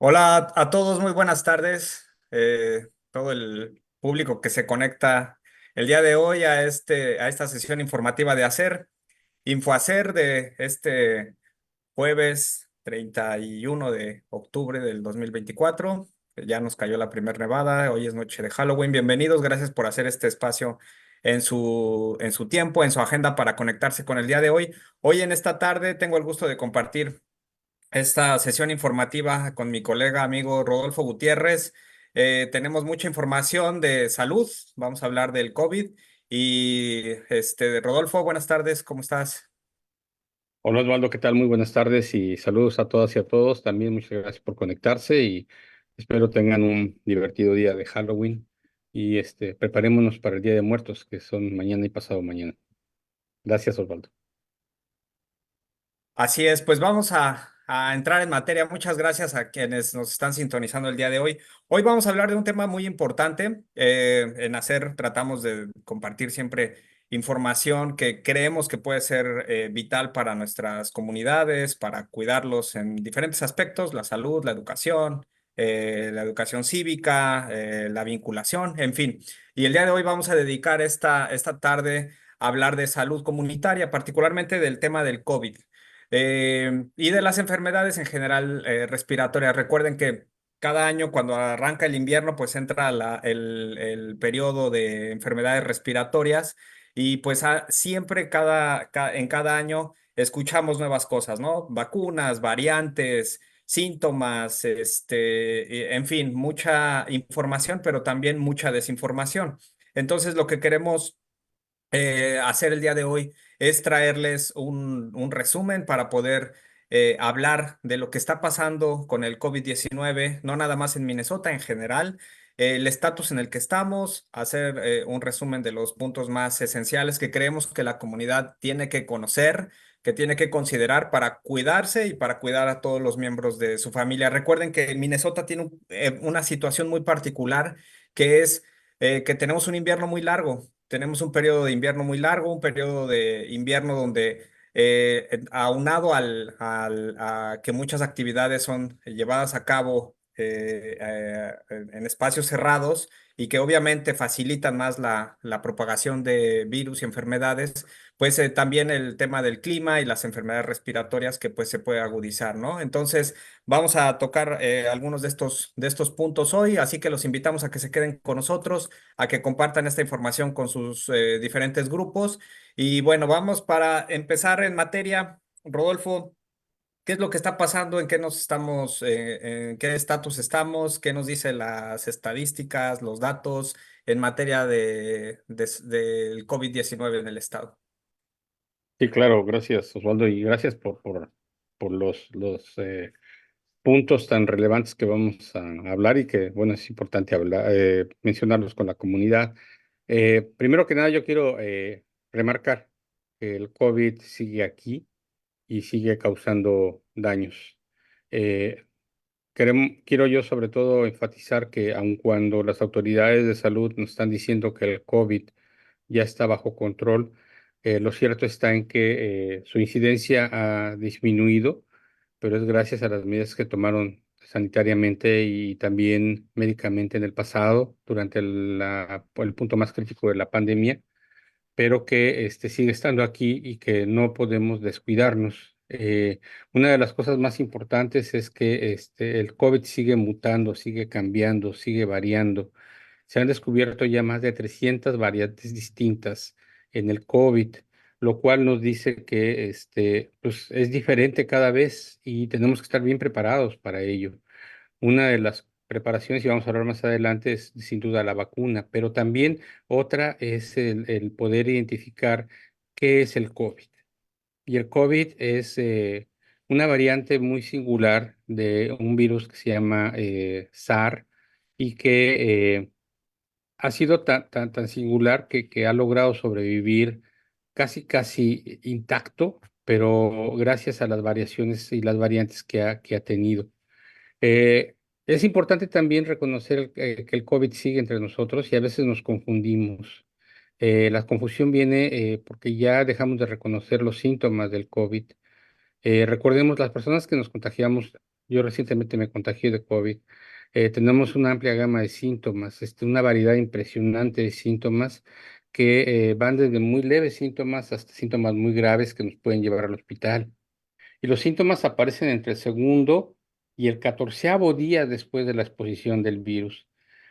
Hola a todos, muy buenas tardes. Todo el público que se conecta el día de hoy a esta sesión informativa de InfoHacer de este jueves 31 de octubre del 2024. Ya nos cayó la primera nevada, hoy es noche de Halloween. Bienvenidos, gracias por hacer este espacio en su tiempo, en su agenda para conectarse con el día de hoy. Hoy en esta tarde tengo el gusto de compartir esta sesión informativa con mi colega amigo Rodolfo Gutiérrez. Tenemos mucha información de salud, vamos a hablar del COVID y Rodolfo, buenas tardes, ¿cómo estás? Hola Osvaldo, ¿qué tal? Muy buenas tardes y saludos a todas y a todos. También muchas gracias por conectarse y espero tengan un divertido día de Halloween y preparémonos para el Día de Muertos, que son mañana y pasado mañana. Gracias, Osvaldo. Así es, pues vamos a entrar en materia. Muchas gracias a quienes nos están sintonizando el día de hoy. Hoy vamos a hablar de un tema muy importante. En Hacer tratamos de compartir siempre información que creemos que puede ser vital para nuestras comunidades, para cuidarlos en diferentes aspectos, la salud, la educación cívica, la vinculación, en fin. Y el día de hoy vamos a dedicar esta tarde a hablar de salud comunitaria, particularmente del tema del COVID. Y de las enfermedades en general respiratorias. Recuerden que cada año cuando arranca el invierno, pues entra el periodo de enfermedades respiratorias y pues siempre en cada año escuchamos nuevas cosas, ¿no? Vacunas, variantes, síntomas, en fin, mucha información, pero también mucha desinformación. Entonces, lo que queremos hacer el día de hoy es traerles un resumen para poder hablar de lo que está pasando con el COVID-19, no nada más en Minnesota, en general, el estatus en el que estamos, hacer un resumen de los puntos más esenciales que creemos que la comunidad tiene que conocer, que tiene que considerar para cuidarse y para cuidar a todos los miembros de su familia. Recuerden que Minnesota tiene una situación muy particular que es que tenemos un invierno muy largo. Tenemos un periodo de invierno muy largo, un periodo de invierno donde, aunado a que muchas actividades son llevadas a cabo en espacios cerrados y que obviamente facilitan más la propagación de virus y enfermedades, pues también el tema del clima y las enfermedades respiratorias que pues se puede agudizar, ¿no? Entonces, vamos a tocar algunos de estos puntos hoy, así que los invitamos a que se queden con nosotros, a que compartan esta información con sus diferentes grupos. Y bueno, vamos para empezar en materia. Rodolfo, ¿qué es lo que está pasando? ¿En qué nos estamos, en qué estatus estamos? ¿Qué nos dicen las estadísticas, los datos en materia del COVID-19 en el estado? Sí, claro, gracias Osvaldo y gracias por los puntos tan relevantes que vamos a hablar y que, bueno, es importante hablar, mencionarlos con la comunidad. Primero que nada, yo quiero remarcar que el COVID sigue aquí y sigue causando daños. Eh, Quiero yo sobre todo enfatizar que aun cuando las autoridades de salud nos están diciendo que el COVID ya está bajo control, lo cierto está en que su incidencia ha disminuido, pero es gracias a las medidas que tomaron sanitariamente y también médicamente en el pasado, durante el punto más crítico de la pandemia, pero que sigue estando aquí y que no podemos descuidarnos. Una de las cosas más importantes es que el COVID sigue mutando, sigue cambiando, sigue variando. Se han descubierto ya más de 300 variantes distintas en el COVID, lo cual nos dice que pues es diferente cada vez y tenemos que estar bien preparados para ello. Una de las preparaciones, y vamos a hablar más adelante, es sin duda la vacuna, pero también otra es el poder identificar qué es el COVID. Y el COVID es una variante muy singular de un virus que se llama SARS y que ha sido tan singular que ha logrado sobrevivir casi intacto, pero gracias a las variaciones y las variantes que ha tenido. Es importante también reconocer que el COVID sigue entre nosotros y a veces nos confundimos. La confusión viene porque ya dejamos de reconocer los síntomas del COVID. Recordemos, las personas que nos contagiamos Yo recientemente me contagié de COVID. Tenemos una amplia gama de síntomas, una variedad impresionante de síntomas que van desde muy leves síntomas hasta síntomas muy graves que nos pueden llevar al hospital. Y los síntomas aparecen entre el segundo y el catorceavo día después de la exposición del virus.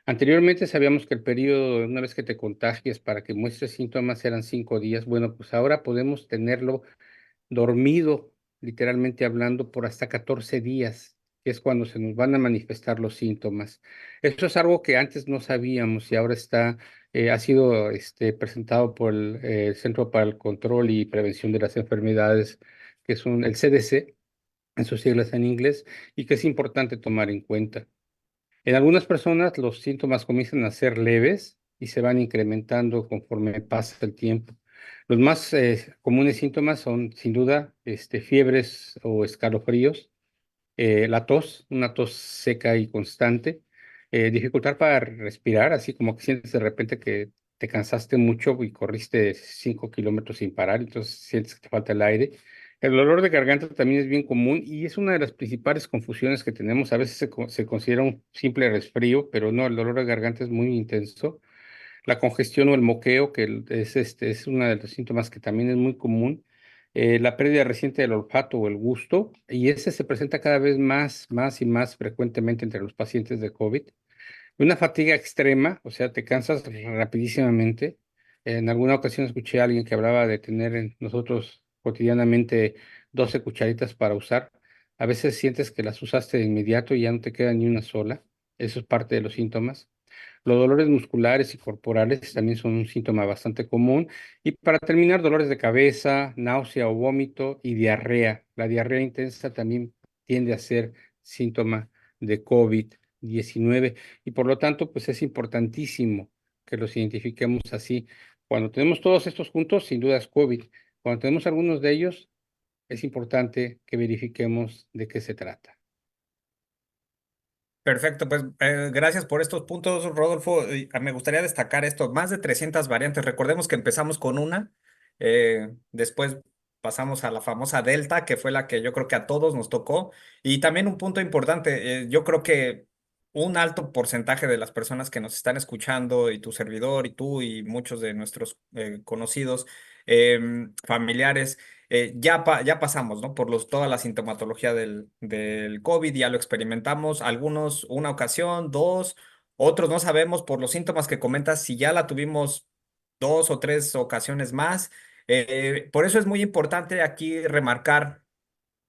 Anteriormente sabíamos que el periodo, una vez que te contagias, para que muestres síntomas eran 5 días. Bueno, pues ahora podemos tenerlo dormido, literalmente hablando, por hasta 14 días, que es cuando se nos van a manifestar los síntomas. Esto es algo que antes no sabíamos y ahora ha sido presentado por el Centro para el Control y Prevención de las Enfermedades, que es el CDC, en sus siglas en inglés, y que es importante tomar en cuenta. En algunas personas los síntomas comienzan a ser leves y se van incrementando conforme pasa el tiempo. Los más comunes síntomas son, sin duda, fiebres o escalofríos, la tos, una tos seca y constante, dificultad para respirar, así como que sientes de repente que te cansaste mucho y corriste 5 kilómetros sin parar, entonces sientes que te falta el aire. El dolor de garganta también es bien común y es una de las principales confusiones que tenemos. A veces se considera un simple resfrío, pero no, el dolor de garganta es muy intenso. La congestión o el moqueo, que es uno de los síntomas que también es muy común. La pérdida reciente del olfato o el gusto, y ese se presenta cada vez más y más frecuentemente entre los pacientes de COVID. Una fatiga extrema, o sea, te cansas rapidísimamente. En alguna ocasión escuché a alguien que hablaba de tener nosotros cotidianamente 12 cucharitas para usar. A veces sientes que las usaste de inmediato y ya no te queda ni una sola. Eso es parte de los síntomas. Los dolores musculares y corporales también son un síntoma bastante común. Y para terminar, dolores de cabeza, náusea o vómito y diarrea. La diarrea intensa también tiende a ser síntoma de COVID-19 y por lo tanto, pues es importantísimo que los identifiquemos así. Cuando tenemos todos estos juntos, sin duda es COVID. Cuando tenemos algunos de ellos, es importante que verifiquemos de qué se trata. Perfecto, pues gracias por estos puntos, Rodolfo. Me gustaría destacar esto, más de 300 variantes. Recordemos que empezamos con una, después pasamos a la famosa Delta, que fue la que yo creo que a todos nos tocó. Y también un punto importante, yo creo que un alto porcentaje de las personas que nos están escuchando, y tu servidor, y tú, y muchos de nuestros conocidos, familiares, ya pasamos, ¿no? Por toda la sintomatología del COVID, ya lo experimentamos, algunos una ocasión, dos, otros no sabemos por los síntomas que comentas si ya la tuvimos 2 o 3 ocasiones más. Por eso es muy importante aquí remarcar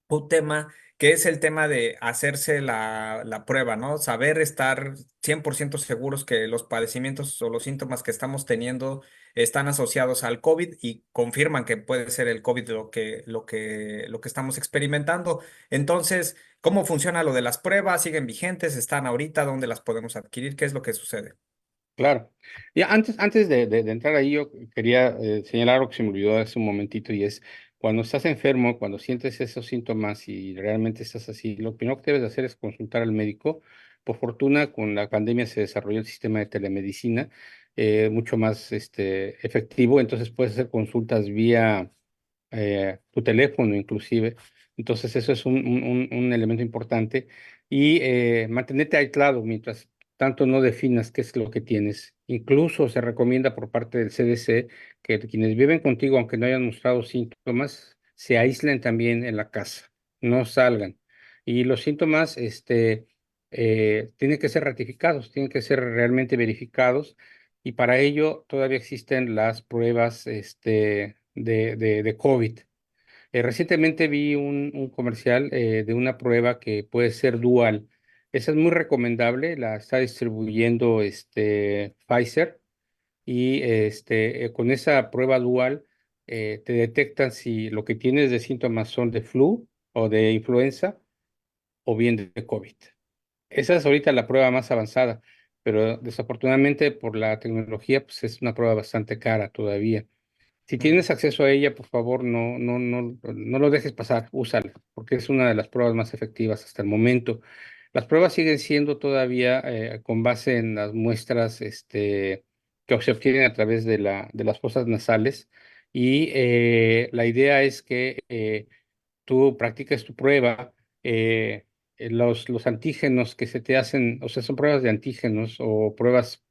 un tema que es el tema de hacerse la prueba, ¿no? Saber estar 100% seguros que los padecimientos o los síntomas que estamos teniendo están asociados al COVID y confirman que puede ser el COVID lo que estamos experimentando. Entonces, ¿cómo funciona lo de las pruebas? ¿Siguen vigentes? ¿Están ahorita? ¿Dónde las podemos adquirir? ¿Qué es lo que sucede? Claro. Y antes de entrar ahí, yo quería señalar algo que se me olvidó hace un momentito y es cuando estás enfermo, cuando sientes esos síntomas y realmente estás así, lo primero que debes de hacer es consultar al médico. Por fortuna, con la pandemia se desarrolló el sistema de telemedicina mucho más efectivo, entonces puedes hacer consultas vía tu teléfono inclusive. Entonces eso es un elemento importante y mantenerte aislado mientras tanto no definas qué es lo que tienes. Incluso se recomienda por parte del CDC que quienes viven contigo, aunque no hayan mostrado síntomas, se aíslen también en la casa, no salgan. Y los síntomas tienen que ser ratificados, tienen que ser realmente verificados y para ello todavía existen las pruebas de COVID. Recientemente vi un comercial de una prueba que puede ser dual. Esa es muy recomendable, la está distribuyendo Pfizer y con esa prueba dual te detectan si lo que tienes de síntomas son de flu o de influenza o bien de COVID. Esa es ahorita la prueba más avanzada, pero desafortunadamente por la tecnología pues es una prueba bastante cara todavía. Si tienes acceso a ella, por favor, no lo dejes pasar, úsala, porque es una de las pruebas más efectivas hasta el momento. Las pruebas siguen siendo todavía con base en las muestras que se obtienen a través de las fosas nasales y la idea es que tú practiques tu prueba. los antígenos que se te hacen, o sea, son pruebas de antígenos o pruebas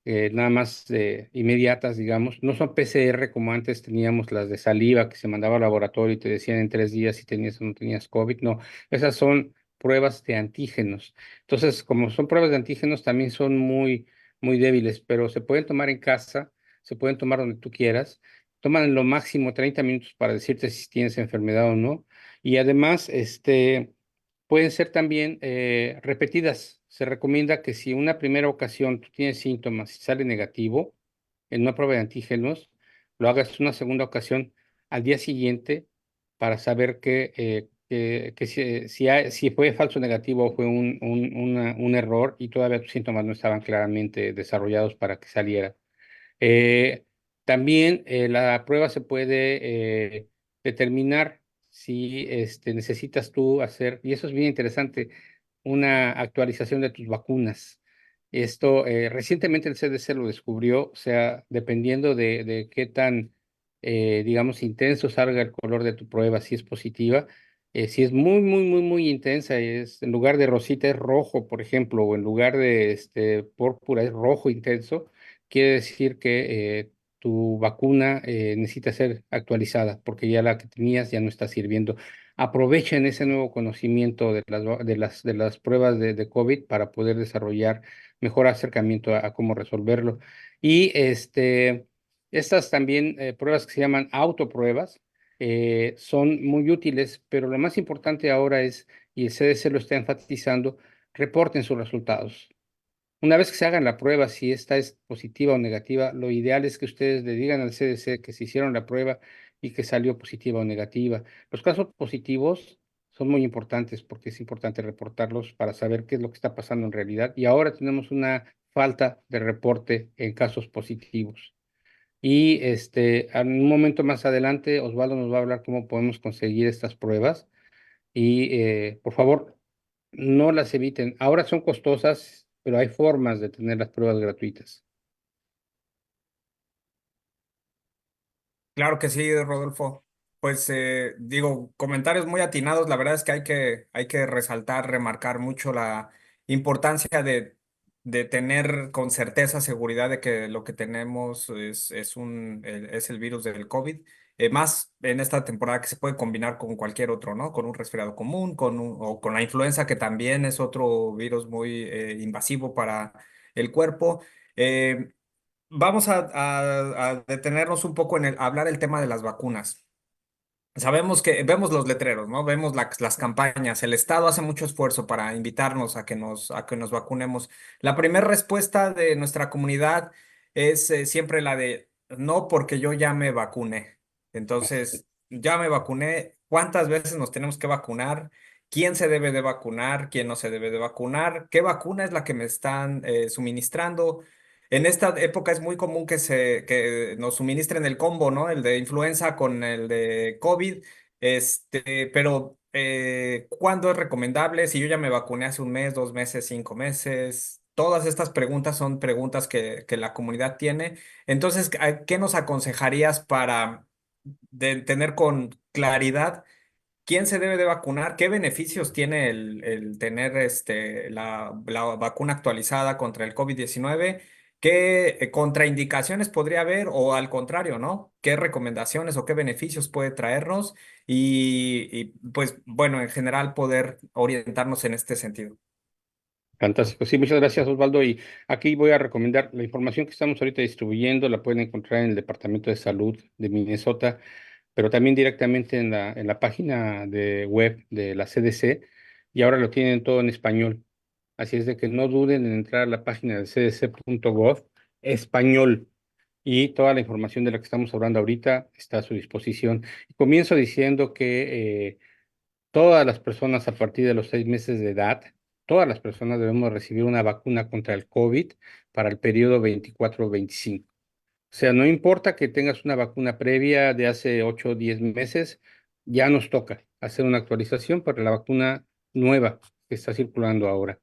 nada más inmediatas, digamos. No son PCR como antes teníamos las de saliva que se mandaba al laboratorio y te decían en 3 días si tenías o no tenías COVID. No, esas son pruebas de antígenos. Entonces, como son pruebas de antígenos, también son muy débiles, pero se pueden tomar en casa, se pueden tomar donde tú quieras. Toman lo máximo 30 minutos para decirte si tienes enfermedad o no. Y además, pueden ser también repetidas. Se recomienda que si una primera ocasión tú tienes síntomas y sale negativo en una prueba de antígenos, lo hagas una segunda ocasión al día siguiente para saber que si fue falso negativo o fue un error y todavía tus síntomas no estaban claramente desarrollados para que saliera. Eh, También la prueba se puede determinar si necesitas tú hacer, y eso es bien interesante, una actualización de tus vacunas. Esto recientemente el CDC lo descubrió, o sea, dependiendo de qué tan, digamos, intenso salga el color de tu prueba, si es positiva, si es muy intensa, es en lugar de rosita es rojo, por ejemplo, o en lugar de púrpura es rojo intenso, quiere decir que tu vacuna necesita ser actualizada porque ya la que tenías ya no está sirviendo. Aprovechen ese nuevo conocimiento de las pruebas de COVID para poder desarrollar mejor acercamiento a cómo resolverlo. Y estas también pruebas que se llaman autopruebas son muy útiles, pero lo más importante ahora es, y el CDC lo está enfatizando, reporten sus resultados. Una vez que se hagan la prueba, si esta es positiva o negativa, lo ideal es que ustedes le digan al CDC que se hicieron la prueba y que salió positiva o negativa. Los casos positivos son muy importantes porque es importante reportarlos para saber qué es lo que está pasando en realidad. Y ahora tenemos una falta de reporte en casos positivos. Y en un momento más adelante, Osvaldo nos va a hablar cómo podemos conseguir estas pruebas. Y por favor, no las eviten. Ahora son costosas, pero hay formas de tener las pruebas gratuitas. Claro que sí, Rodolfo. Pues digo, comentarios muy atinados. La verdad es que hay que resaltar, remarcar mucho la importancia de tener con certeza, seguridad de que lo que tenemos es el virus del COVID. Más en esta temporada que se puede combinar con cualquier otro, ¿no? Con un resfriado común, o con la influenza, que también es otro virus muy invasivo para el cuerpo. Eh, Vamos a detenernos un poco en hablar el tema de las vacunas. Sabemos que vemos los letreros, ¿no? Vemos las campañas. El Estado hace mucho esfuerzo para invitarnos a que nos vacunemos. La primera respuesta de nuestra comunidad es siempre la de no, porque yo ya me vacuné. Entonces, ya me vacuné. ¿Cuántas veces nos tenemos que vacunar? ¿Quién se debe de vacunar? ¿Quién no se debe de vacunar? ¿Qué vacuna es la que me están suministrando? En esta época es muy común que nos suministren el combo, ¿no? El de influenza con el de COVID. Pero ¿cuándo es recomendable? Si yo ya me vacuné hace un mes, 2 meses, 5 meses. Todas estas preguntas son preguntas que la comunidad tiene. Entonces, ¿qué nos aconsejarías para tener con claridad quién se debe de vacunar? ¿Qué beneficios tiene el tener la vacuna actualizada contra el COVID-19? ¿Qué contraindicaciones podría haber o al contrario, ¿no? ¿Qué recomendaciones o qué beneficios puede traernos? Y pues bueno, en general poder orientarnos en este sentido. Fantástico. Sí, muchas gracias, Osvaldo. Y aquí voy a recomendar la información que estamos ahorita distribuyendo, la pueden encontrar en el Departamento de Salud de Minnesota, pero también directamente en la página de web de la CDC, y ahora lo tienen todo en español. Así es de que no duden en entrar a la página de cdc.gov español, y toda la información de la que estamos hablando ahorita está a su disposición. Y comienzo diciendo que todas las personas a partir de los 6 meses de edad, todas las personas debemos recibir una vacuna contra el COVID para el periodo 24-25. O sea, no importa que tengas una vacuna previa de hace 8 o 10 meses, ya nos toca hacer una actualización para la vacuna nueva que está circulando ahora,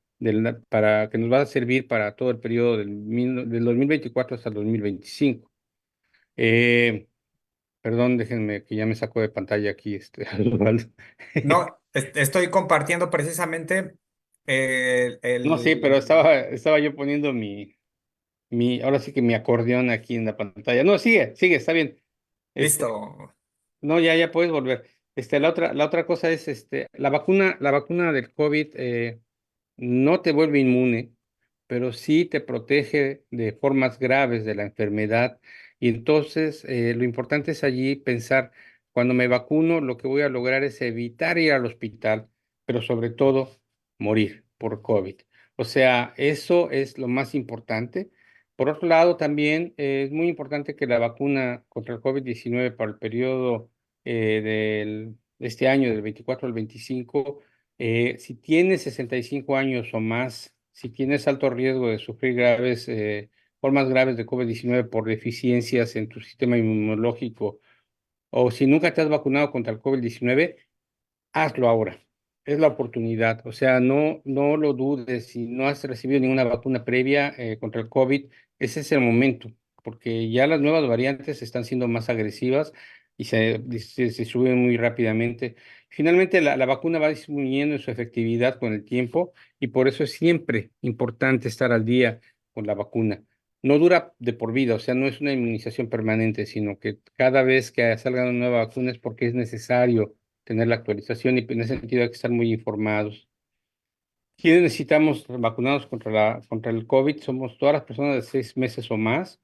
para que nos va a servir para todo el periodo del 2024 hasta el 2025. Eh, Perdón, déjenme que ya me saco de pantalla aquí Osvaldo. No, estoy compartiendo precisamente No, sí, pero el... estaba yo poniendo ahora sí que mi acordeón aquí en la pantalla. No, sigue, está bien. Este, Listo. no, ya puedes volver. La otra cosa es, la vacuna del COVID no te vuelve inmune, pero sí te protege de formas graves de la enfermedad. Y entonces, lo importante es allí pensar, cuando me vacuno, lo que voy a lograr es evitar ir al hospital, pero sobre todo morir por COVID. O sea, eso es lo más importante. Por otro lado, también es muy importante que la vacuna contra el COVID-19 para el periodo de este año, del 24 al 25, si tienes 65 años o más, si tienes alto riesgo de sufrir formas graves de COVID-19 por deficiencias en tu sistema inmunológico, o si nunca te has vacunado contra el COVID-19, hazlo ahora. Es la oportunidad. O sea, no lo dudes. Si no has recibido ninguna vacuna previa contra el COVID, ese es el momento, porque ya las nuevas variantes están siendo más agresivas y se suben muy rápidamente. Finalmente, la vacuna va disminuyendo en su efectividad con el tiempo, y por eso es siempre importante estar al día con la vacuna. No dura de por vida, o sea, no es una inmunización permanente, sino que cada vez que salga una nueva vacuna es porque es necesario tener la actualización, y en ese sentido hay que estar muy informados. ¿Quiénes necesitamos vacunados contra el COVID? Somos todas las personas de 6 meses o más,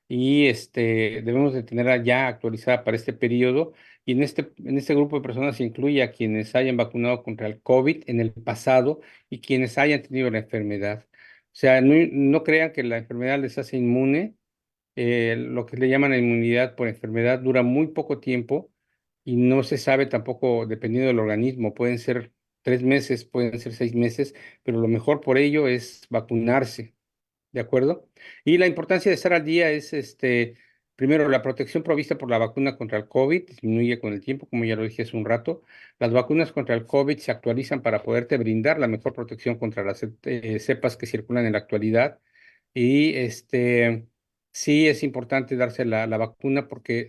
y debemos de tenerla ya actualizada para este periodo. Y en este grupo de personas se incluye a quienes hayan vacunado contra el COVID en el pasado y quienes hayan tenido la enfermedad. O sea, no crean que la enfermedad les hace inmune. Lo que le llaman la inmunidad por enfermedad dura muy poco tiempo, y no se sabe tampoco, dependiendo del organismo. Pueden ser 3 meses, pueden ser 6 meses, pero lo mejor por ello es vacunarse, ¿de acuerdo? Y la importancia de estar al día es, primero, la protección provista por la vacuna contra el COVID disminuye con el tiempo, como ya lo dije hace un rato. Las vacunas contra el COVID se actualizan para poderte brindar la mejor protección contra las cepas que circulan en la actualidad. Y sí es importante darse la vacuna, porque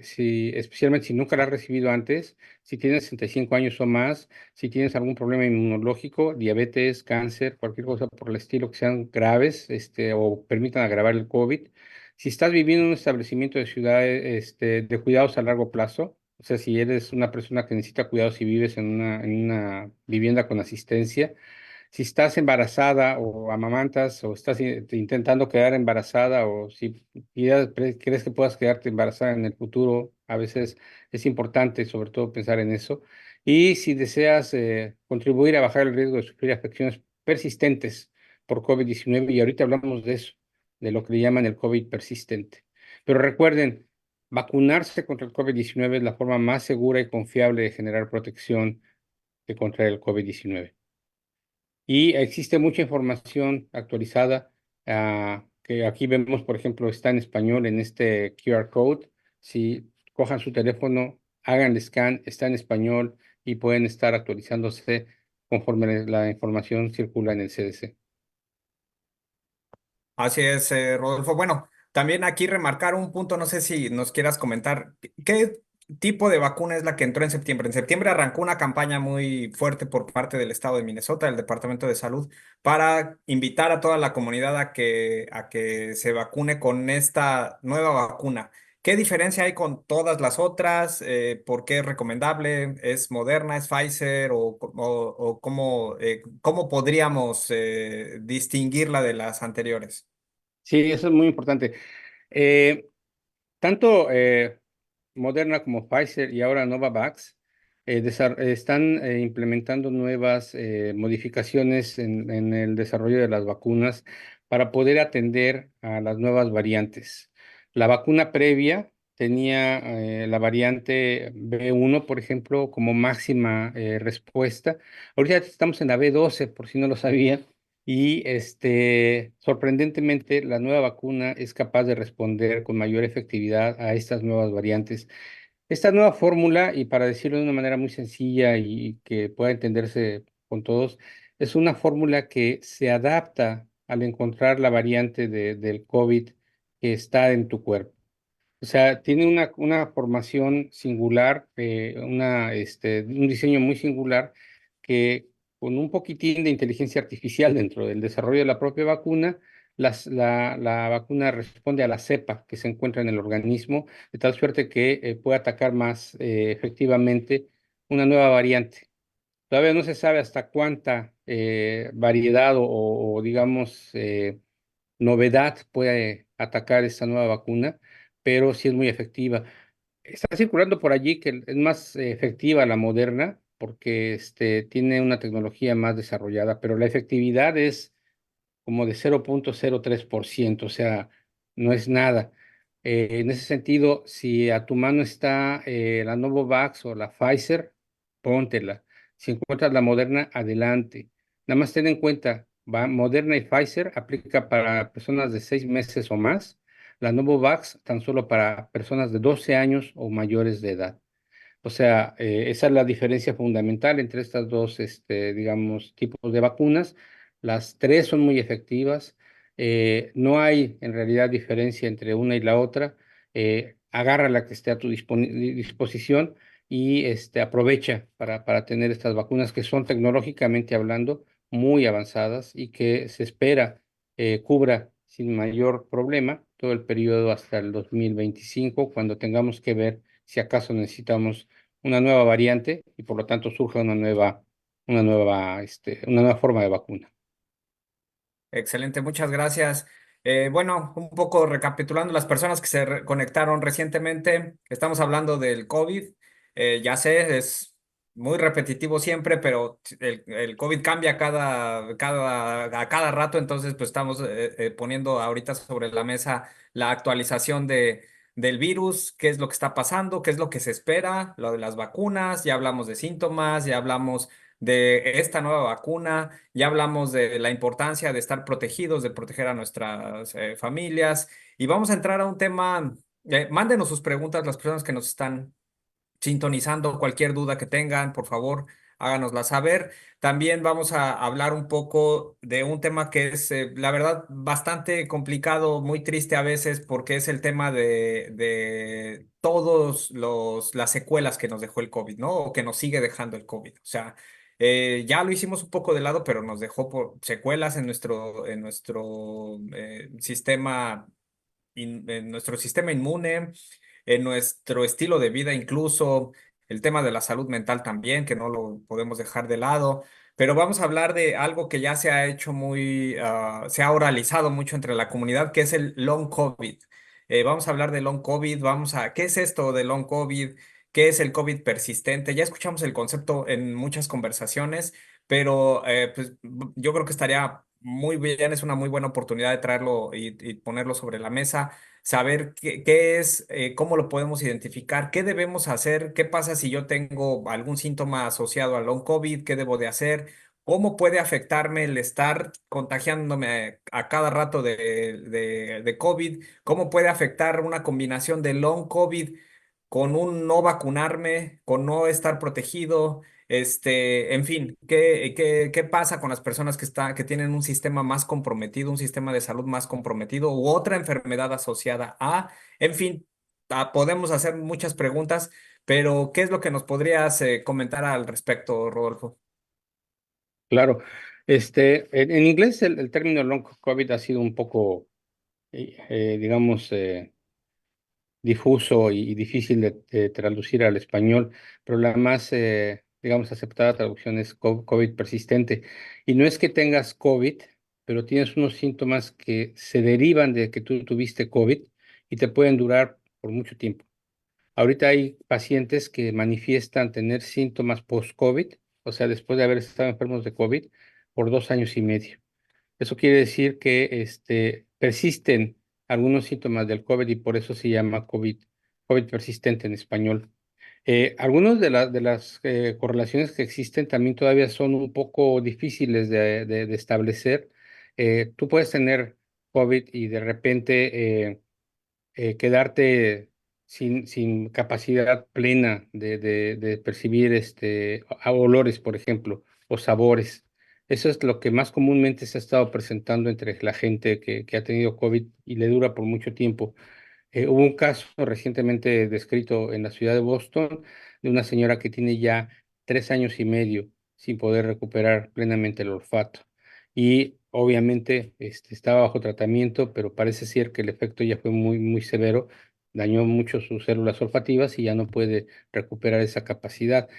especialmente si nunca la has recibido antes, si tienes 65 años o más, si tienes algún problema inmunológico, diabetes, cáncer, cualquier cosa por el estilo que sean graves, o permitan agravar el COVID. Si estás viviendo en un establecimiento de ciudad, de cuidados a largo plazo, o sea, si eres una persona que necesita cuidados y vives en una vivienda con asistencia, si estás embarazada o amamantas, o estás intentando quedar embarazada, o si ya crees que puedas quedarte embarazada en el futuro, a veces es importante sobre todo pensar en eso. Y si deseas contribuir a bajar el riesgo de sufrir afecciones persistentes por COVID-19, y ahorita hablamos de eso, de lo que le llaman el COVID persistente. Pero recuerden, vacunarse contra el COVID-19 es la forma más segura y confiable de generar protección que contra el COVID-19. Y existe mucha información actualizada, que aquí vemos, por ejemplo, está en español en este QR code. Si cojan su teléfono, hagan el scan, está en español, y pueden estar actualizándose conforme la información circula en el CDC. Así es, Rodolfo. Bueno, también aquí remarcar un punto, no sé si nos quieras comentar, ¿qué tipo de vacuna es la que entró en septiembre? En septiembre arrancó una campaña muy fuerte por parte del estado de Minnesota, del Departamento de Salud, para invitar a toda la comunidad a que se vacune con esta nueva vacuna. ¿Qué diferencia hay con todas las otras? ¿Por qué es recomendable? ¿Es Moderna, es Pfizer o cómo podríamos distinguirla de las anteriores? Sí, eso es muy importante. Eh, Tanto Moderna como Pfizer y ahora Novavax están implementando nuevas modificaciones en el desarrollo de las vacunas para poder atender a las nuevas variantes. La vacuna previa tenía la variante B1, por ejemplo, como máxima respuesta. Ahorita estamos en la B12, por si no lo sabían. Y sorprendentemente, la nueva vacuna es capaz de responder con mayor efectividad a estas nuevas variantes. Esta nueva fórmula, y para decirlo de una manera muy sencilla y que pueda entenderse con todos, es una fórmula que se adapta al encontrar la variante del COVID que está en tu cuerpo. O sea, tiene una formación singular, un diseño muy singular que con un poquitín de inteligencia artificial dentro del desarrollo de la propia vacuna, la vacuna responde a la cepa que se encuentra en el organismo, de tal suerte que puede atacar más efectivamente una nueva variante. Todavía no se sabe hasta cuánta variedad digamos, novedad puede atacar esta nueva vacuna, pero sí es muy efectiva. Está circulando por allí que es más efectiva la Moderna porque tiene una tecnología más desarrollada, pero la efectividad es como de 0,03%, o sea, no es nada. En ese sentido, si a tu mano está la Novavax o la Pfizer, póntela. Si encuentras la Moderna, adelante. Nada más ten en cuenta, Moderna y Pfizer aplica para personas de 6 meses o más, la Novavax tan solo para personas de 12 años o mayores de edad. O sea, esa es la diferencia fundamental entre estas dos, digamos, tipos de vacunas. Las tres son muy efectivas. No hay en realidad diferencia entre una y la otra. Agarra la que esté a tu disposición y aprovecha para tener estas vacunas que son tecnológicamente hablando muy avanzadas y que se espera cubra sin mayor problema todo el periodo hasta el 2025, cuando tengamos que ver si acaso necesitamos una nueva variante y por lo tanto surja una nueva forma de vacuna. Excelente, muchas gracias. Bueno, un poco recapitulando las personas que se conectaron recientemente, estamos hablando del COVID. Ya sé, es muy repetitivo siempre, pero el COVID cambia a cada rato, entonces pues estamos poniendo ahorita sobre la mesa la actualización del virus, qué es lo que está pasando, qué es lo que se espera, lo de las vacunas, ya hablamos de síntomas, ya hablamos de esta nueva vacuna. Ya hablamos de la importancia de estar protegidos, de proteger a nuestras familias. Y vamos a entrar a un tema. Mándenos sus preguntas, las personas que nos están sintonizando. Cualquier duda que tengan, por favor, háganosla saber. También vamos a hablar un poco de un tema que es, la verdad, bastante complicado, muy triste a veces, porque es el tema de todos las secuelas que nos dejó el COVID, ¿no? O que nos sigue dejando el COVID. O sea, ya lo hicimos un poco de lado, pero nos dejó secuelas en nuestro sistema, en nuestro sistema inmune, en nuestro estilo de vida, incluso el tema de la salud mental también, que no lo podemos dejar de lado. Pero vamos a hablar de algo que ya se ha hecho se ha oralizado mucho entre la comunidad, que es el long COVID. Vamos a hablar de long COVID, ¿qué es esto de long COVID? ¿Qué es el COVID persistente? Ya escuchamos el concepto en muchas conversaciones, pero pues, yo creo que estaría muy bien, es una muy buena oportunidad de traerlo y ponerlo sobre la mesa, saber qué es, cómo lo podemos identificar, qué debemos hacer, qué pasa si yo tengo algún síntoma asociado al long COVID, qué debo de hacer, cómo puede afectarme el estar contagiándome a cada rato de COVID, cómo puede afectar una combinación de long COVID con un no vacunarme, con no estar protegido. En fin, ¿qué pasa con las personas que tienen un sistema más comprometido, un sistema de salud más comprometido u otra enfermedad asociada a? En fin, podemos hacer muchas preguntas, pero ¿qué es lo que nos podrías comentar al respecto, Rodolfo? Claro, en inglés el término long COVID ha sido un poco, digamos, difuso y difícil de traducir al español, pero la más, digamos, aceptada traducción es COVID persistente. Y no es que tengas COVID, pero tienes unos síntomas que se derivan de que tú tuviste COVID y te pueden durar por mucho tiempo. Ahorita hay pacientes que manifiestan tener síntomas post-COVID, o sea, después de haber estado enfermos de COVID por 2 años y medio. Eso quiere decir que persisten algunos síntomas del COVID y por eso se llama COVID persistente en español. Algunas de las correlaciones que existen también todavía son un poco difíciles de establecer. Tú puedes tener COVID y de repente quedarte sin capacidad plena de percibir olores, por ejemplo, o sabores. Eso es lo que más comúnmente se ha estado presentando entre la gente que ha tenido COVID y le dura por mucho tiempo. Hubo un caso recientemente descrito en la ciudad de Boston de una señora que tiene ya 3 años y medio sin poder recuperar plenamente el olfato. Y obviamente estaba bajo tratamiento, pero parece ser que el efecto ya fue muy, muy severo, dañó mucho sus células olfativas y ya no puede recuperar esa capacidad.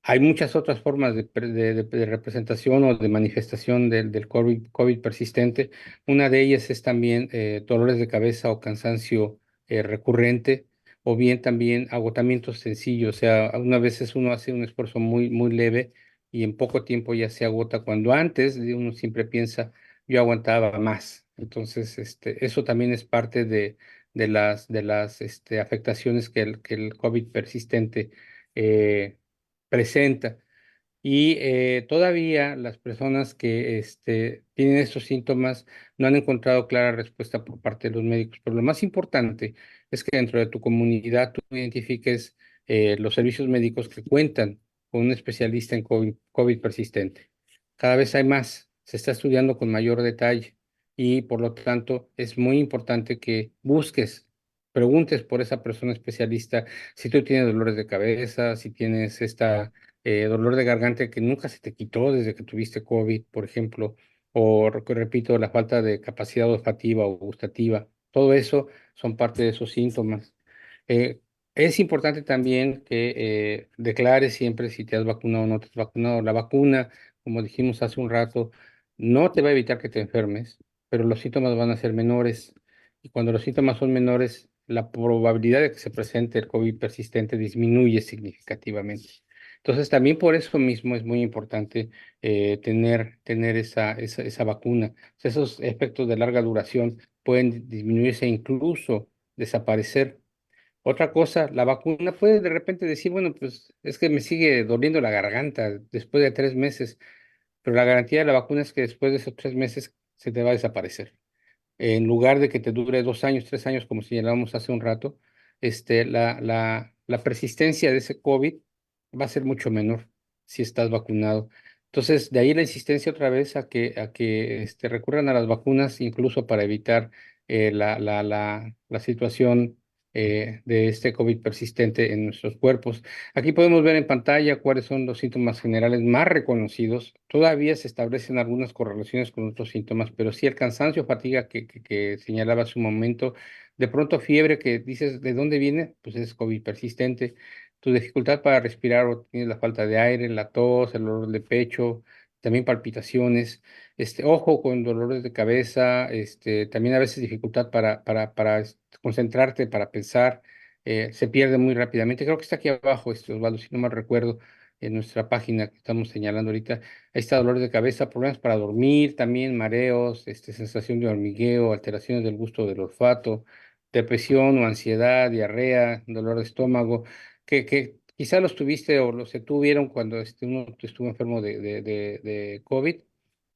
Hay muchas otras formas de representación o de manifestación del COVID persistente. Una de ellas es también dolores de cabeza o cansancio recurrente, o bien también agotamiento sencillo. O sea, algunas veces uno hace un esfuerzo muy, muy leve y en poco tiempo ya se agota, cuando antes uno siempre piensa, yo aguantaba más. Entonces, eso también es parte de las afectaciones que el COVID persistente eh, presenta. Y todavía las personas que tienen estos síntomas no han encontrado clara respuesta por parte de los médicos. Pero lo más importante es que dentro de tu comunidad tú identifiques los servicios médicos que cuentan con un especialista en COVID persistente. Cada vez hay más, se está estudiando con mayor detalle y por lo tanto es muy importante que busques, preguntes por esa persona especialista si tú tienes dolores de cabeza, si tienes dolor de garganta que nunca se te quitó desde que tuviste COVID, por ejemplo, o repito, la falta de capacidad olfativa o gustativa. Todo eso son parte de esos síntomas. Eh, es importante también que declares siempre si te has vacunado o no te has vacunado. La vacuna, como dijimos hace un rato, no te va a evitar que te enfermes, pero los síntomas van a ser menores. Y cuando los síntomas son menores, la probabilidad de que se presente el COVID persistente disminuye significativamente. Entonces, también por eso mismo es muy importante tener esa vacuna. O sea, esos efectos de larga duración pueden disminuirse e incluso desaparecer. Otra cosa, la vacuna puede de repente decir, bueno, pues es que me sigue doliendo la garganta después de 3 meses, pero la garantía de la vacuna es que después de esos 3 meses se te va a desaparecer. En lugar de que te dure 2 años, 3 años, como señalábamos hace un rato, la persistencia de ese COVID va a ser mucho menor si estás vacunado. Entonces, de ahí la insistencia otra vez a que recurran a las vacunas, incluso para evitar la situación de este COVID persistente en nuestros cuerpos. Aquí podemos ver en pantalla cuáles son los síntomas generales más reconocidos. Todavía se establecen algunas correlaciones con otros síntomas, pero sí el cansancio, fatiga que señalaba hace un momento, de pronto fiebre que dices, ¿de dónde viene? Pues es COVID persistente. Tu dificultad para respirar o tienes la falta de aire, la tos, el dolor de pecho, también palpitaciones, ojo con dolores de cabeza, también a veces dificultad para concentrarte, para pensar, se pierde muy rápidamente. Creo que está aquí abajo, Osvaldo, si no mal recuerdo, en nuestra página que estamos señalando ahorita. Ahí está dolores de cabeza, problemas para dormir, también mareos, sensación de hormigueo, alteraciones del gusto del olfato, depresión o ansiedad, diarrea, dolor de estómago, que quizá los tuviste o los se tuvieron cuando uno estuvo enfermo de COVID,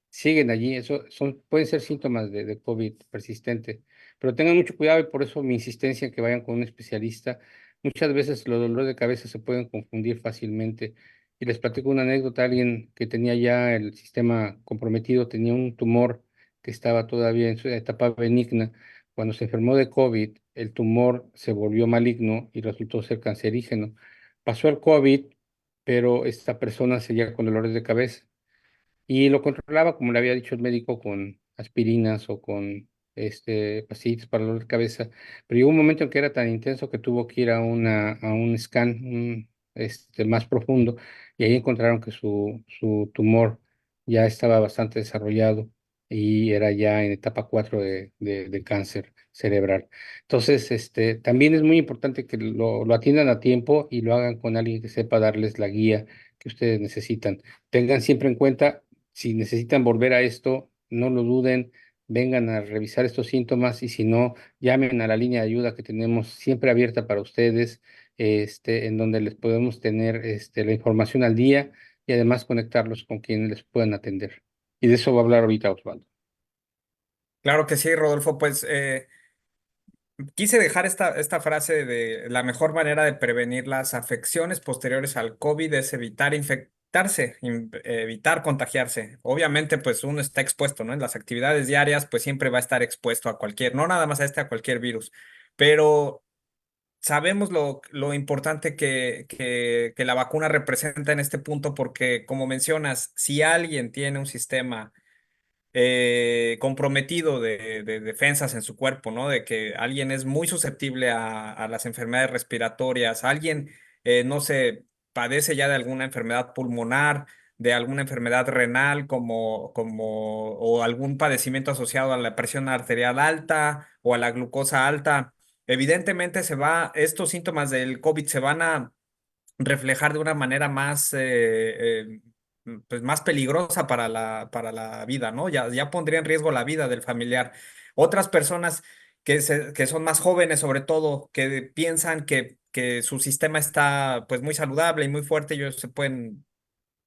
siguen allí. Eso pueden ser síntomas de COVID persistente, pero tengan mucho cuidado y por eso mi insistencia en que vayan con un especialista. Muchas veces los dolores de cabeza se pueden confundir fácilmente. Y les platico una anécdota: alguien que tenía ya el sistema comprometido, tenía un tumor que estaba todavía en su etapa benigna. Cuando se enfermó de COVID, el tumor se volvió maligno y resultó ser cancerígeno. Pasó el COVID, pero esta persona seguía con dolores de cabeza y lo controlaba, como le había dicho el médico, con aspirinas o con pastillas para el dolor de cabeza. Pero llegó un momento en que era tan intenso que tuvo que ir a un scan más profundo, y ahí encontraron que su tumor ya estaba bastante desarrollado y era ya en etapa 4 de cáncer cerebral. Entonces, también es muy importante que lo atiendan a tiempo y lo hagan con alguien que sepa darles la guía que ustedes necesitan. Tengan siempre en cuenta, si necesitan volver a esto, no lo duden, vengan a revisar estos síntomas, y si no, llamen a la línea de ayuda que tenemos siempre abierta para ustedes, en donde les podemos tener la información al día y además conectarlos con quienes les puedan atender. Y de eso va a hablar ahorita Osvaldo. Claro que sí, Rodolfo, pues quise dejar esta frase de la mejor manera de prevenir las afecciones posteriores al COVID es evitar infectarse, evitar contagiarse. Obviamente, pues uno está expuesto, ¿no? En las actividades diarias, pues siempre va a estar expuesto a cualquier, no nada más a a cualquier virus, pero sabemos lo importante que la vacuna representa en este punto porque, como mencionas, si alguien tiene un sistema comprometido de defensas en su cuerpo, ¿no? De que alguien es muy susceptible a las enfermedades respiratorias, alguien, no sé, padece ya de alguna enfermedad pulmonar, de alguna enfermedad renal, o algún padecimiento asociado a la presión arterial alta o a la glucosa alta. Evidentemente estos síntomas del COVID se van a reflejar de una manera pues más peligrosa para para la vida, ¿no? Ya pondría en riesgo la vida del familiar. Otras personas que son más jóvenes, sobre todo, que piensan que su sistema está pues muy saludable y muy fuerte, ellos se pueden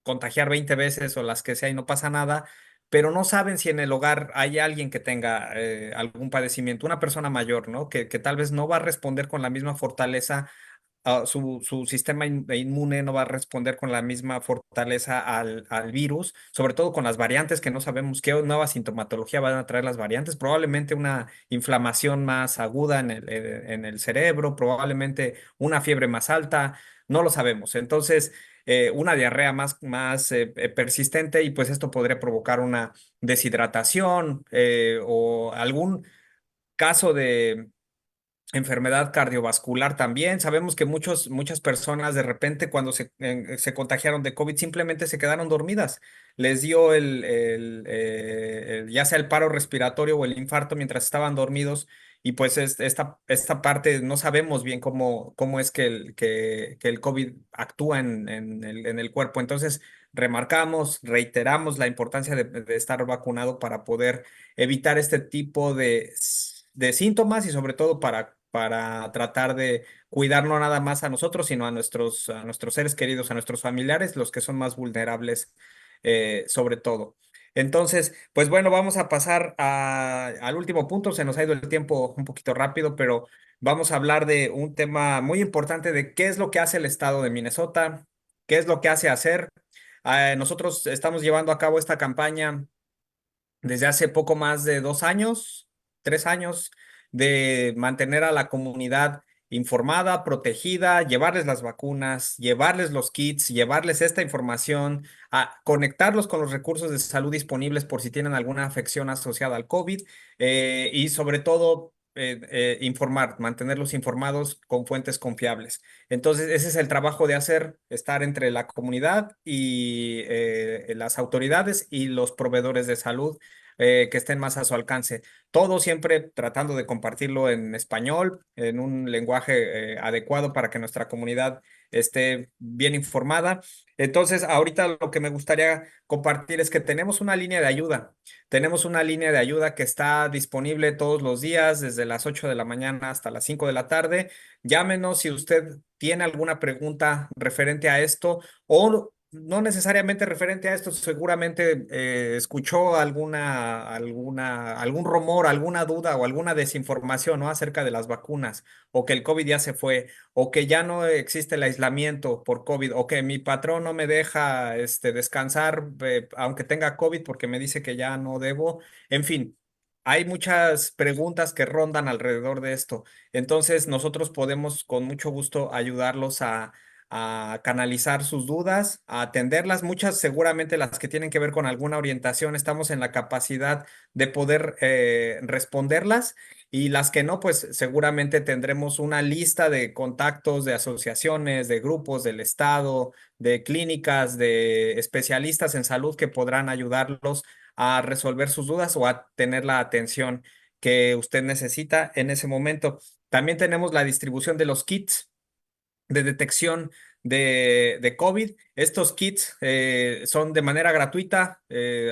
contagiar 20 veces o las que sea y no pasa nada, pero no saben si en el hogar hay alguien que tenga algún padecimiento, una persona mayor, ¿no? Que tal vez no va a responder con la misma fortaleza, su sistema inmune no va a responder con la misma fortaleza al virus, sobre todo con las variantes que no sabemos qué nueva sintomatología van a traer las variantes, probablemente una inflamación más aguda en el cerebro, probablemente una fiebre más alta, no lo sabemos. Entonces, una diarrea más persistente y pues esto podría provocar una deshidratación o algún caso de enfermedad cardiovascular también. Sabemos que muchas personas de repente cuando se contagiaron de COVID simplemente se quedaron dormidas. Les dio ya sea el paro respiratorio o el infarto mientras estaban dormidos. Y pues esta parte no sabemos bien cómo es que el COVID actúa en el cuerpo. Entonces, reiteramos la importancia de estar vacunado para poder evitar este tipo de síntomas y sobre todo para tratar de cuidar no nada más a nosotros, sino a nuestros seres queridos, a nuestros familiares, los que son más vulnerables sobre todo. Entonces, pues bueno, vamos a pasar al último punto. Se nos ha ido el tiempo un poquito rápido, pero vamos a hablar de un tema muy importante de qué es lo que hace el estado de Minnesota, qué es lo que hace hacer. Nosotros estamos llevando a cabo esta campaña desde hace poco más de 2 años, 3 años, de mantener a la comunidad informada, protegida, llevarles las vacunas, llevarles los kits, llevarles esta información, a conectarlos con los recursos de salud disponibles por si tienen alguna afección asociada al COVID, y sobre todo mantenerlos informados con fuentes confiables. Entonces, ese es el trabajo de estar entre la comunidad y las autoridades y los proveedores de salud que estén más a su alcance. Todo siempre tratando de compartirlo en español, en un lenguaje adecuado para que nuestra comunidad esté bien informada. Entonces, ahorita lo que me gustaría compartir es que tenemos una línea de ayuda. Tenemos una línea de ayuda que está disponible todos los días, desde las 8 de la mañana hasta las 5 de la tarde. Llámenos si usted tiene alguna pregunta referente a esto o no necesariamente referente a esto, seguramente escuchó algún rumor, alguna duda o alguna desinformación, ¿no? Acerca de las vacunas, o que el COVID ya se fue, o que ya no existe el aislamiento por COVID, o que mi patrón no me deja descansar aunque tenga COVID porque me dice que ya no debo. En fin, hay muchas preguntas que rondan alrededor de esto. Entonces, nosotros podemos con mucho gusto ayudarlos a canalizar sus dudas, a atenderlas, muchas seguramente las que tienen que ver con alguna orientación, estamos en la capacidad de poder responderlas, y las que no, pues seguramente tendremos una lista de contactos de asociaciones, de grupos del estado, de clínicas, de especialistas en salud que podrán ayudarlos a resolver sus dudas o a tener la atención que usted necesita en ese momento. También tenemos la distribución de los kits de detección de COVID. Estos kits son de manera gratuita.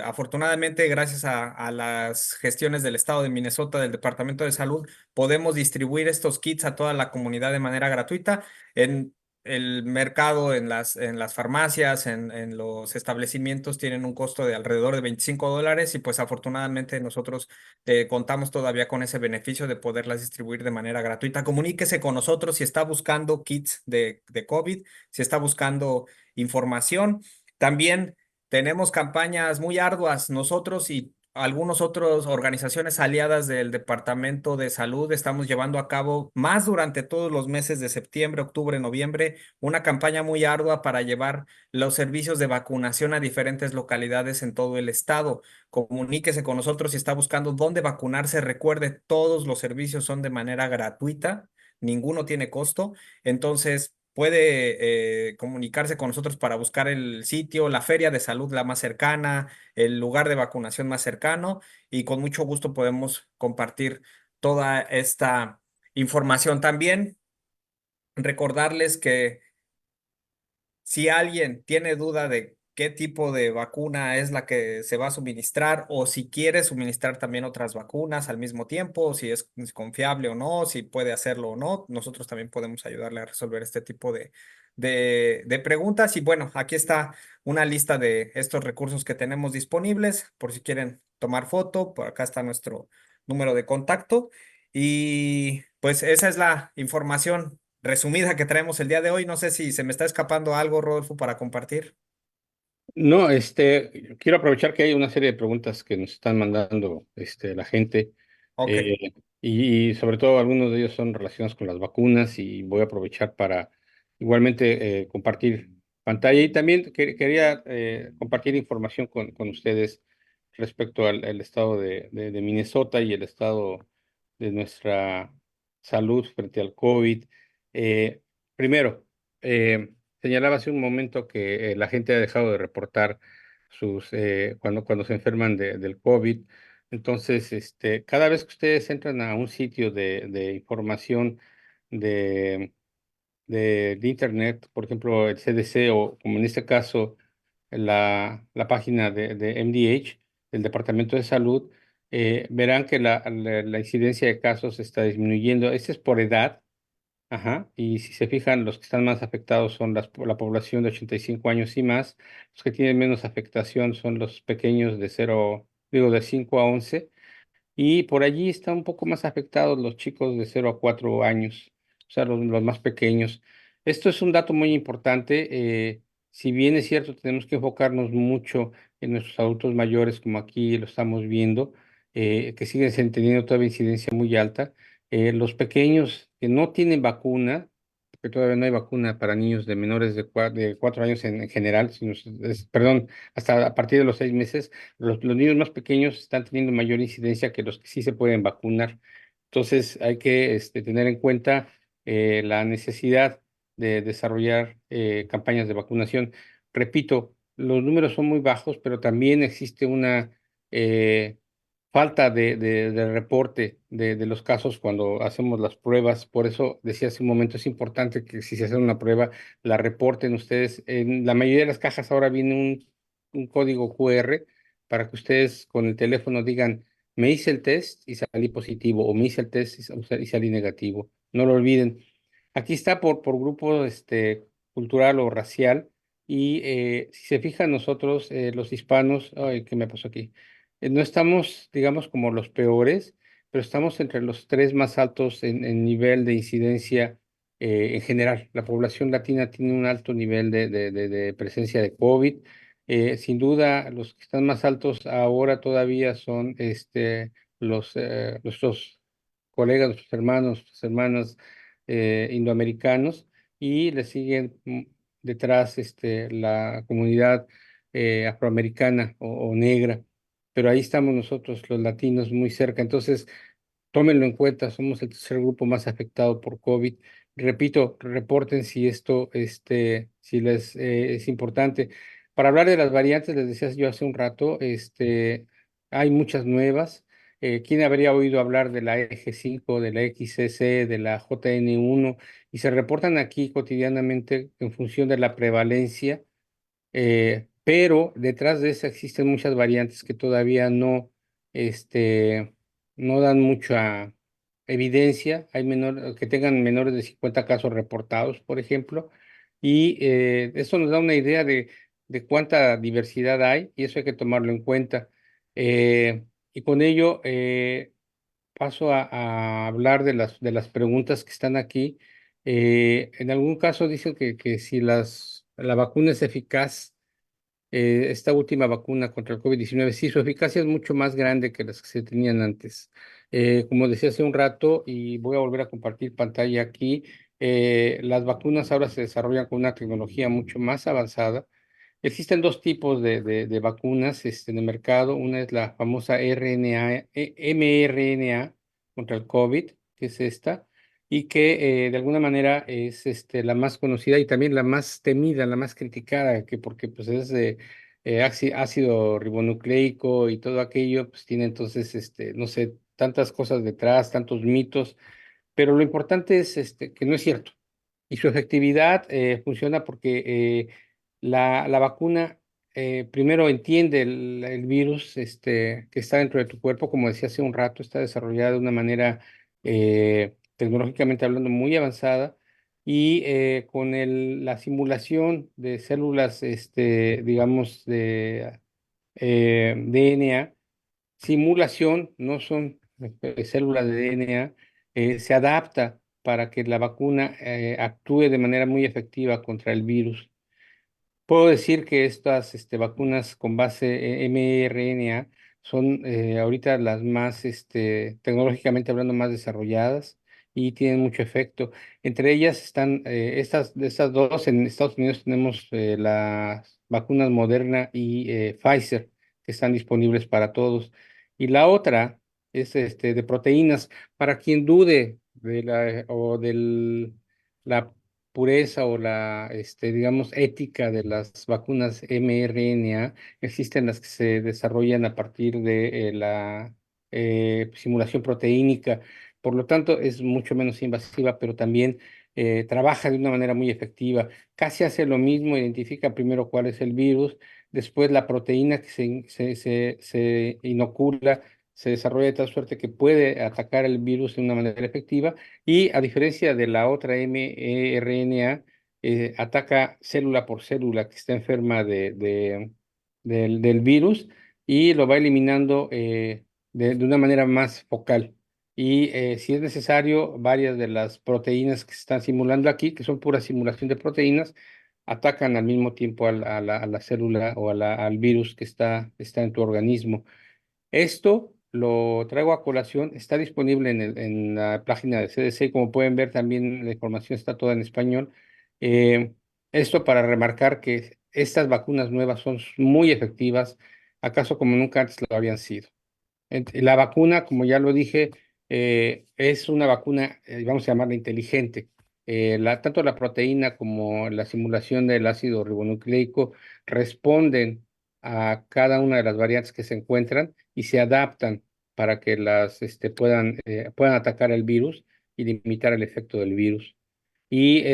Afortunadamente, gracias a las gestiones del estado de Minnesota, del Departamento de Salud, podemos distribuir estos kits a toda la comunidad de manera gratuita. En el mercado, en las farmacias, en los establecimientos, tienen un costo de alrededor de $25 y pues afortunadamente nosotros contamos todavía con ese beneficio de poderlas distribuir de manera gratuita. Comuníquese con nosotros si está buscando kits de COVID, si está buscando información. También tenemos campañas muy arduas nosotros y algunos otros organizaciones aliadas del Departamento de Salud estamos llevando a cabo más durante todos los meses de septiembre, octubre, noviembre, una campaña muy ardua para llevar los servicios de vacunación a diferentes localidades en todo el estado. Comuníquese con nosotros si está buscando dónde vacunarse. Recuerde, todos los servicios son de manera gratuita, ninguno tiene costo. Entonces, puede comunicarse con nosotros para buscar el sitio, la feria de salud la más cercana, el lugar de vacunación más cercano, y con mucho gusto podemos compartir toda esta información. También recordarles que si alguien tiene duda de qué tipo de vacuna es la que se va a suministrar, o si quiere suministrar también otras vacunas al mismo tiempo, si es confiable o no, si puede hacerlo o no, nosotros también podemos ayudarle a resolver este tipo de preguntas. Y bueno, aquí está una lista de estos recursos que tenemos disponibles por si quieren tomar foto. Por acá está nuestro número de contacto. Y pues esa es la información resumida que traemos el día de hoy. No sé si se me está escapando algo, Rodolfo, para compartir. No, quiero aprovechar que hay una serie de preguntas que nos están mandando, la gente, Ok, y sobre todo algunos de ellos son relacionados con las vacunas y voy a aprovechar para igualmente compartir pantalla y también quería compartir información con ustedes respecto al estado de Minnesota y el estado de nuestra salud frente al COVID. Eh, Primero, eh, señalaba hace un momento que la gente ha dejado de reportar cuando se enferman del COVID. Entonces, cada vez que ustedes entran a un sitio de información de, de Internet, por ejemplo, el CDC o como en este caso la página de MDH, del Departamento de Salud, verán que la incidencia de casos está disminuyendo. Este es por edad. Ajá, y si se fijan, los que están más afectados son la población de 85 años y más. Los que tienen menos afectación son los pequeños de 5 a 11. Y por allí están un poco más afectados los chicos de 0 a 4 años, o sea, los más pequeños. Esto es un dato muy importante. Si bien es cierto, tenemos que enfocarnos mucho en nuestros adultos mayores, como aquí lo estamos viendo, que siguen teniendo todavía incidencia muy alta. Los pequeños que no tienen vacuna, porque todavía no hay vacuna para niños de menores de 4 años en general, perdón, hasta a partir de los 6 meses. Los niños más pequeños están teniendo mayor incidencia que los que sí se pueden vacunar. Entonces hay que tener en cuenta la necesidad de desarrollar campañas de vacunación. Repito, los números son muy bajos, pero también existe una eh, falta de reporte de los casos cuando hacemos las pruebas. Por eso decía hace un momento, es importante que si se hace una prueba, la reporten ustedes. En la mayoría de las cajas ahora viene un código QR para que ustedes con el teléfono digan, me hice el test y salí positivo, o me hice el test y salí negativo. No lo olviden. Aquí está por grupo cultural o racial. Y si se fijan nosotros, los hispanos, ay, ¿qué me pasó aquí? No estamos, digamos, como los peores, pero estamos entre los tres más altos en nivel de incidencia en general. La población latina tiene un alto nivel de presencia de COVID. Sin duda, los que están más altos ahora todavía son nuestros colegas, nuestros hermanos, nuestras hermanas indoamericanos, y le siguen detrás la comunidad afroamericana o negra, pero ahí estamos nosotros, los latinos, muy cerca. Entonces, tómenlo en cuenta, somos el tercer grupo más afectado por COVID. Repito, reporten si esto, si les es importante. Para hablar de las variantes, les decía yo hace un rato, hay muchas nuevas. ¿Quién habría oído hablar de la EG5, de la XCC, de la JN1? Y se reportan aquí cotidianamente en función de la prevalencia, pero detrás de esa existen muchas variantes que todavía no dan mucha evidencia. Hay que tengan menores de 50 casos reportados, por ejemplo, y eso nos da una idea de cuánta diversidad hay, y eso hay que tomarlo en cuenta. Y con ello paso a hablar de las preguntas que están aquí. En algún caso dicen que si la vacuna es eficaz esta última vacuna contra el COVID-19, sí, su eficacia es mucho más grande que las que se tenían antes. Como decía hace un rato, y voy a volver a compartir pantalla aquí, las vacunas ahora se desarrollan con una tecnología mucho más avanzada. Existen dos tipos de vacunas en el mercado. Una es la famosa mRNA contra el COVID, que es esta, y que de alguna manera es la más conocida y también la más temida, la más criticada, que porque pues, es de ácido ribonucleico y todo aquello, pues tiene entonces, no sé, tantas cosas detrás, tantos mitos, pero lo importante es que no es cierto. Y su efectividad funciona porque la vacuna primero entiende el virus que está dentro de tu cuerpo, como decía hace un rato, está desarrollada de una manera tecnológicamente hablando muy avanzada y con la simulación de células, digamos, de DNA, simulación, no son células de DNA, se adapta para que la vacuna actúe de manera muy efectiva contra el virus. Puedo decir que estas vacunas con base mRNA son ahorita las más, tecnológicamente hablando, más desarrolladas y tienen mucho efecto. Entre ellas están de estas dos. En Estados Unidos tenemos las vacunas Moderna y Pfizer, que están disponibles para todos. Y la otra es de proteínas. Para quien dude de la pureza o la, digamos, ética de las vacunas mRNA, existen las que se desarrollan a partir de la simulación proteínica. Por lo tanto, es mucho menos invasiva, pero también trabaja de una manera muy efectiva. Casi hace lo mismo, identifica primero cuál es el virus, después la proteína que se inocula. Se desarrolla de tal suerte que puede atacar el virus de una manera efectiva y a diferencia de la otra mRNA, ataca célula por célula que está enferma del virus y lo va eliminando de una manera más focal. Y si es necesario, varias de las proteínas que se están simulando aquí, que son pura simulación de proteínas, atacan al mismo tiempo a la célula o al virus que está en tu organismo. Esto lo traigo a colación, está disponible en la página de CDC, como pueden ver también la información está toda en español. Eh, Esto para remarcar que estas vacunas nuevas son muy efectivas, acaso como nunca antes lo habían sido. La vacuna, como ya lo dije, es una vacuna, vamos a llamarla inteligente. Tanto la proteína como la simulación del ácido ribonucleico responden a cada una de las variantes que se encuentran y se adaptan para que puedan atacar el virus y limitar el efecto del virus. Y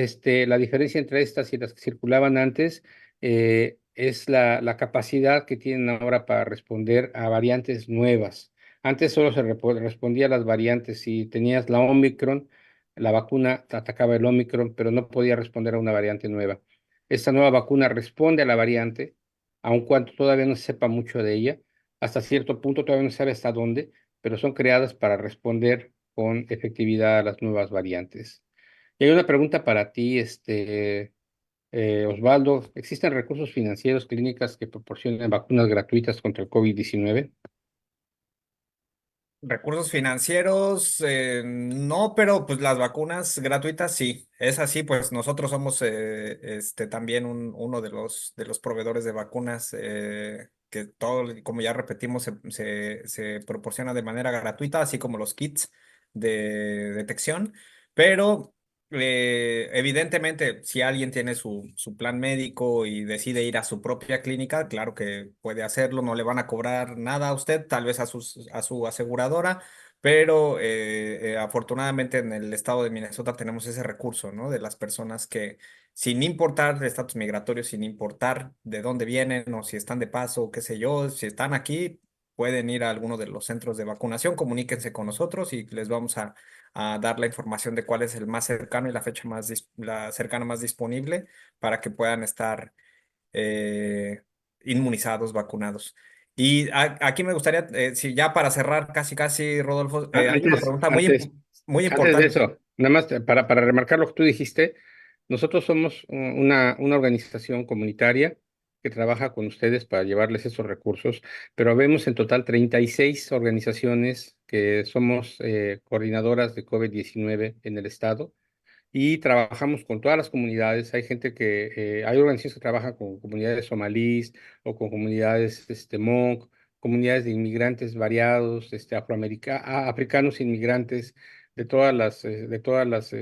la diferencia entre estas y las que circulaban antes es la capacidad que tienen ahora para responder a variantes nuevas. Antes solo respondía a las variantes. Si tenías la Omicron, la vacuna te atacaba el Omicron, pero no podía responder a una variante nueva. Esta nueva vacuna responde a la variante, aun cuando todavía no se sepa mucho de ella. Hasta cierto punto todavía no se sabe hasta dónde, pero son creadas para responder con efectividad a las nuevas variantes. Y hay una pregunta para ti, Osvaldo. ¿Existen recursos financieros, clínicas que proporcionen vacunas gratuitas contra el COVID-19? Recursos financieros, no, pero pues las vacunas gratuitas sí. Es así, pues nosotros somos también uno de los proveedores de vacunas que todo, como ya repetimos, se proporciona de manera gratuita, así como los kits de detección. Pero evidentemente, si alguien tiene su plan médico y decide ir a su propia clínica, claro que puede hacerlo, no le van a cobrar nada a usted, tal vez a su aseguradora, pero afortunadamente en el estado de Minnesota tenemos ese recurso, ¿no? De las personas que, sin importar el estatus migratorio, sin importar de dónde vienen o si están de paso, o qué sé yo, si están aquí, pueden ir a alguno de los centros de vacunación, comuníquense con nosotros y les vamos a dar la información de cuál es el más cercano y la fecha la cercana más disponible para que puedan estar eh, inmunizados, vacunados. Y aquí me gustaría, si ya para cerrar casi casi, Rodolfo, hay una Antes, pregunta antes, muy antes de importante. eso, nada más para remarcar lo que tú dijiste, nosotros somos una organización comunitaria que trabaja con ustedes para llevarles esos recursos, pero vemos en total 36 organizaciones que somos coordinadoras de COVID-19 en el estado y trabajamos con todas las comunidades. Hay gente hay organizaciones que trabajan con comunidades somalíes o con comunidades Hmong, comunidades de inmigrantes variados, africanos inmigrantes de todas las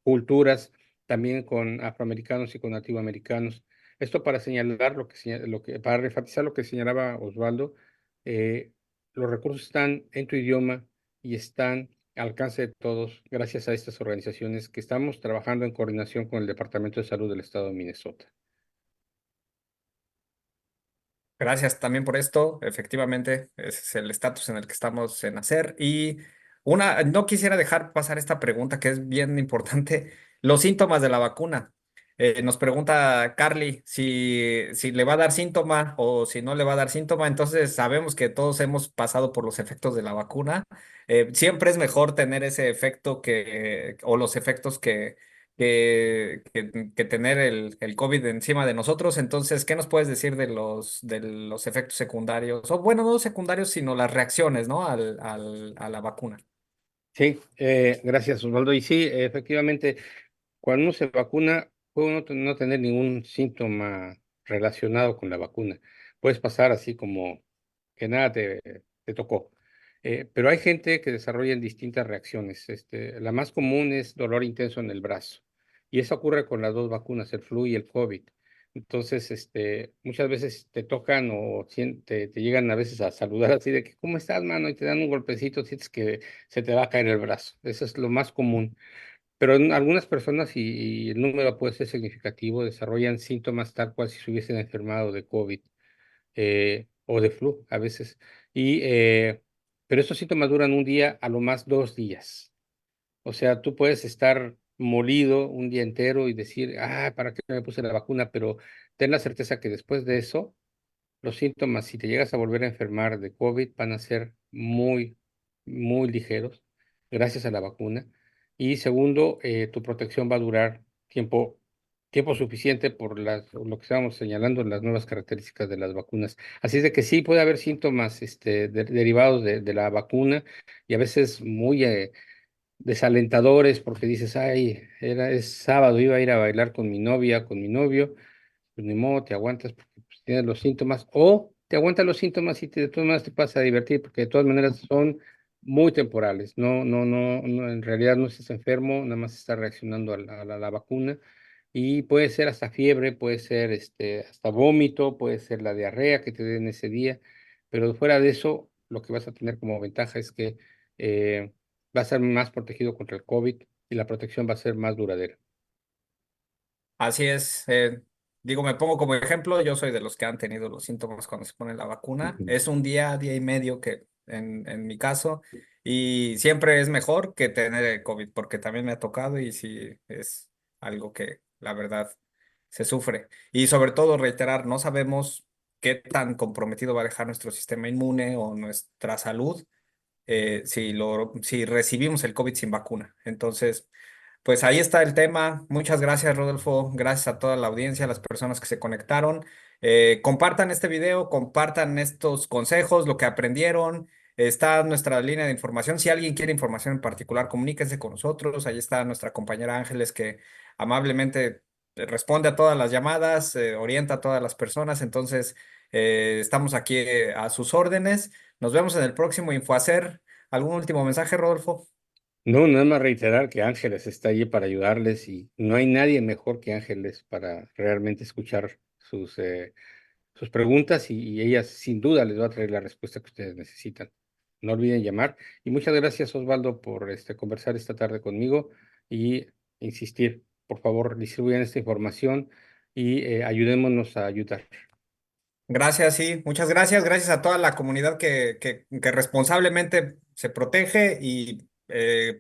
culturas, también con afroamericanos y con nativoamericanos. Esto para señalar para enfatizar lo que señalaba Osvaldo, eh, los recursos están en tu idioma y están al alcance de todos gracias a estas organizaciones que estamos trabajando en coordinación con el Departamento de Salud del Estado de Minnesota. Gracias también por esto. Efectivamente, ese es el estatus en el que estamos en hacer. Y no quisiera dejar pasar esta pregunta que es bien importante. Los síntomas de la vacuna. Nos pregunta Carly si le va a dar síntoma o si no le va a dar síntoma. Entonces sabemos que todos hemos pasado por los efectos de la vacuna. Siempre es mejor tener ese efecto o los efectos que tener el COVID encima de nosotros. Entonces, ¿qué nos puedes decir de los efectos secundarios? O bueno, no secundarios, sino las reacciones, ¿no? A la vacuna. Sí, gracias Osvaldo. Y sí, efectivamente, cuando uno se vacuna, puede uno no tener ningún síntoma relacionado con la vacuna. Puedes pasar así como que nada te tocó. Pero hay gente que desarrolla distintas reacciones. La más común es dolor intenso en el brazo. Y eso ocurre con las dos vacunas, el flu y el COVID. Entonces, muchas veces te tocan o te llegan a veces a saludar así de que, ¿cómo estás, mano? Y te dan un golpecito, sientes que se te va a caer el brazo. Eso es lo más común. Pero en algunas personas, y el número puede ser significativo, desarrollan síntomas tal cual si se hubiesen enfermado de COVID o de flu a veces. Y, pero estos síntomas duran un día, a lo más 2 días. O sea, tú puedes estar molido un día entero y decir, ¿para qué me puse la vacuna? Pero ten la certeza que después de eso los síntomas, si te llegas a volver a enfermar de COVID, van a ser muy, muy ligeros gracias a la vacuna. Y segundo, tu protección va a durar tiempo suficiente lo que estábamos señalando en las nuevas características de las vacunas. Así es de que sí puede haber síntomas derivados de la vacuna y a veces muy desalentadores porque dices, es sábado, iba a ir a bailar con mi novia, con mi novio, pues ni modo, te aguantas porque pues, tienes los síntomas, o te aguantas los síntomas y de todas maneras te vas a divertir, porque de todas maneras son muy temporales. No, no, no, no, en realidad no estás enfermo, nada más estás reaccionando a la vacuna. Y puede ser hasta fiebre, puede ser hasta vómito, puede ser la diarrea que te den ese día, pero fuera de eso, lo que vas a tener como ventaja es que vas a ser más protegido contra el COVID y la protección va a ser más duradera. Así es. Digo, me pongo como ejemplo, yo soy de los que han tenido los síntomas cuando se pone la vacuna. Ujú. Es un día y medio que en mi caso, y siempre es mejor que tener el COVID, porque también me ha tocado y sí es algo que la verdad se sufre. Y sobre todo reiterar, no sabemos qué tan comprometido va a dejar nuestro sistema inmune o nuestra salud si recibimos el COVID sin vacuna. Entonces, pues ahí está el tema. Muchas gracias, Rodolfo. Gracias a toda la audiencia, a las personas que se conectaron. Compartan este video, compartan estos consejos, lo que aprendieron. Está nuestra línea de información. Si alguien quiere información en particular, comuníquense con nosotros. Ahí está nuestra compañera Ángeles que amablemente responde a todas las llamadas, orienta a todas las personas. Entonces, estamos aquí a sus órdenes. Nos vemos en el próximo InfoHacer. ¿Algún último mensaje, Rodolfo? No, nada más reiterar que Ángeles está allí para ayudarles y no hay nadie mejor que Ángeles para realmente escuchar sus preguntas y ella sin duda les va a traer la respuesta que ustedes necesitan. No olviden llamar y muchas gracias Osvaldo por conversar esta tarde conmigo y insistir. Por favor, distribuyan esta información y ayudémonos a ayudar. Gracias, sí, muchas gracias. Gracias a toda la comunidad que responsablemente se protege y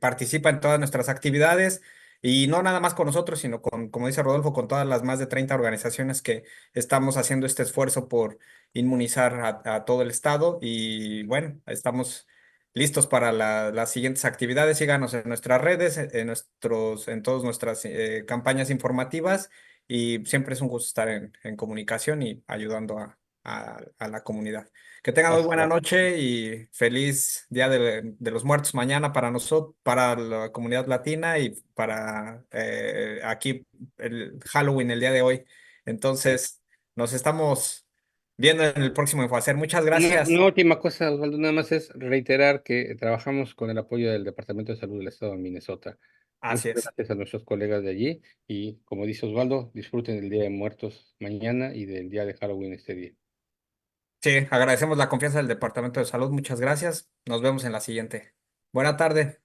participa en todas nuestras actividades. Y no nada más con nosotros, sino con, como dice Rodolfo, con todas las más de 30 organizaciones que estamos haciendo este esfuerzo por inmunizar a todo el estado. Y bueno, estamos listos para las siguientes actividades. Síganos en nuestras redes, en todas nuestras campañas informativas. y siempre es un gusto estar en comunicación y ayudando a la comunidad. Que tengan muy buena Hasta- noche y feliz Día de los Muertos mañana para nosotros, para la comunidad latina y para aquí el Halloween el día de hoy. Entonces, nos estamos viendo en el próximo Infohacer. Muchas Una gracias. última cosa, Osvaldo, nada más es reiterar que trabajamos con el apoyo del Departamento de Salud del Estado de Minnesota. Así Muchas es. gracias a nuestros colegas de allí y, como dice Osvaldo, disfruten el Día de Muertos mañana y del día de Halloween este día. Sí, agradecemos la confianza del Departamento de Salud. Muchas gracias. Nos vemos en la siguiente. Buena tarde.